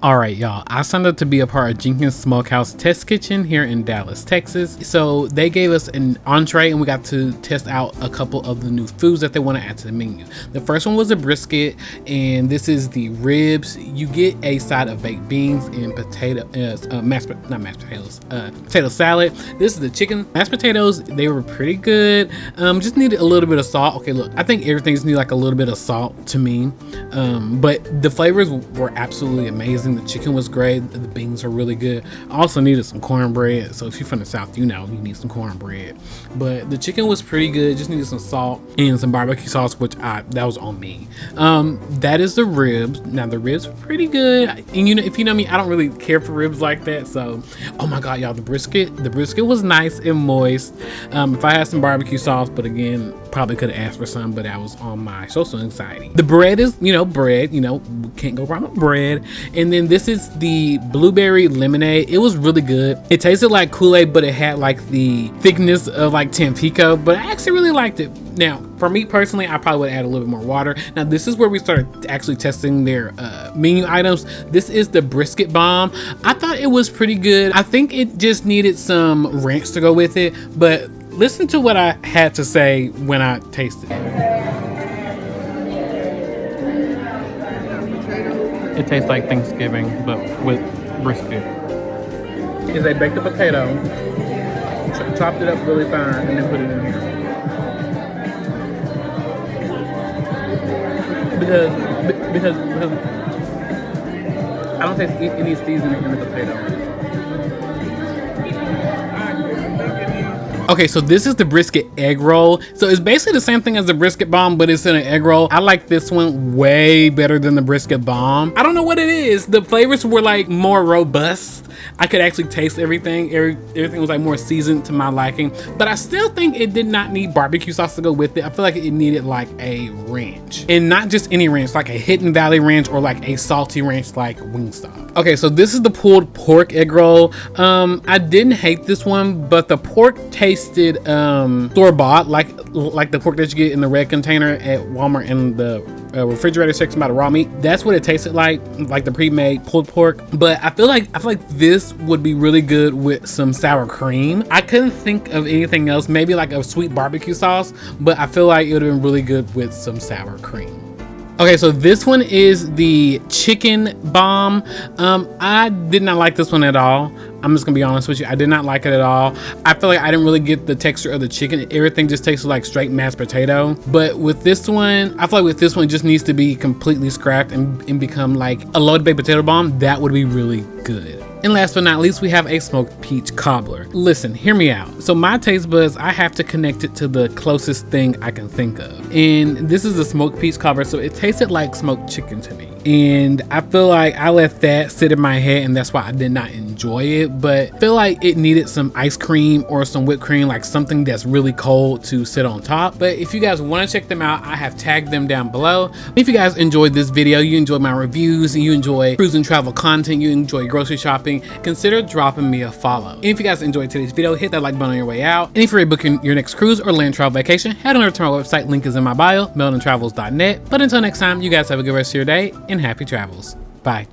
All right, y'all, I signed up to be a part of Jenkin's Smokehouse test kitchen here in Dallas, Texas. So they gave us an entree and we got to test out a couple of the new foods that they want to add to the menu. The first one was a brisket, and this is the ribs. You get a side of baked beans and potato potato salad. This is the chicken mashed potatoes. They were pretty good. Just needed a little bit of salt. Okay, look, I think everything just needs like a little bit of salt to me, but the flavors were absolutely amazing. The chicken was great. The beans are really good. I also needed some cornbread. So if you're from the South, you know you need some cornbread. But the chicken was pretty good. Just needed some salt and some barbecue sauce, which that was on me. That is the ribs. Now the ribs were pretty good. And you know, if you know me, I don't really care for ribs like that. So, oh my God, y'all, the brisket was nice and moist. If I had some barbecue sauce, but again, probably could have asked for some, but I was on my social anxiety. The bread is, bread, can't go wrong with bread. And then this is the blueberry lemonade. It was really good. It tasted like Kool-Aid, but it had like the thickness of like Tampico, but I actually really liked it. Now, for me personally, I probably would add a little bit more water. Now, this is where we started actually testing their menu items. This is the brisket bomb. I thought it was pretty good. I think it just needed some ranch to go with it, but listen to what I had to say when I tasted it. It tastes like Thanksgiving, but with brisket. Is they baked a potato, chopped it up really fine, and then put it in here. Because I don't taste any seasoning in the potato. Okay, so this is the brisket egg roll. So it's basically the same thing as the brisket bomb, but it's in an egg roll. I like this one way better than the brisket bomb. I don't know what it is. The flavors were like more robust. I could actually taste everything. Everything was like more seasoned to my liking, but I still think it did not need barbecue sauce to go with it. I feel like it needed like a ranch, and not just any ranch, like a Hidden Valley ranch or like a salty ranch like Wingstop. Okay, so this is the pulled pork egg roll. I didn't hate this one, but the pork tasted store-bought, like the pork that you get in the red container at Walmart in the refrigerator section by the raw meat. That's what it tasted like the pre-made pulled pork. But I feel like this would be really good with some sour cream. I couldn't think of anything else, maybe like a sweet barbecue sauce, but I feel like it would have been really good with some sour cream. Okay, so this one is the chicken bomb. I did not like this one at all. I'm just gonna be honest with you. I did not like it at all. I feel like I didn't really get the texture of the chicken. Everything just tasted like straight mashed potato. But with this one, I feel like with this one, it just needs to be completely scrapped and become like a loaded baked potato bomb. That would be really good. And last but not least, we have a smoked peach cobbler. Listen, hear me out. So my taste buds, I have to connect it to the closest thing I can think of. And this is a smoked peach cobbler, so it tasted like smoked chicken to me. And I feel like I let that sit in my head, and that's why I did not enjoy it. But I feel like it needed some ice cream or some whipped cream, like something that's really cold to sit on top. But if you guys want to check them out, I have tagged them down below. If you guys enjoyed this video, you enjoyed my reviews, and you enjoy cruise and travel content, you enjoy grocery shopping, consider dropping me a follow. And if you guys enjoyed today's video, hit that like button on your way out. And if you're booking your next cruise or land travel vacation, head on over to my website. Link is in my bio, meldentravels.net. But until next time, you guys have a good rest of your day and happy travels. Bye.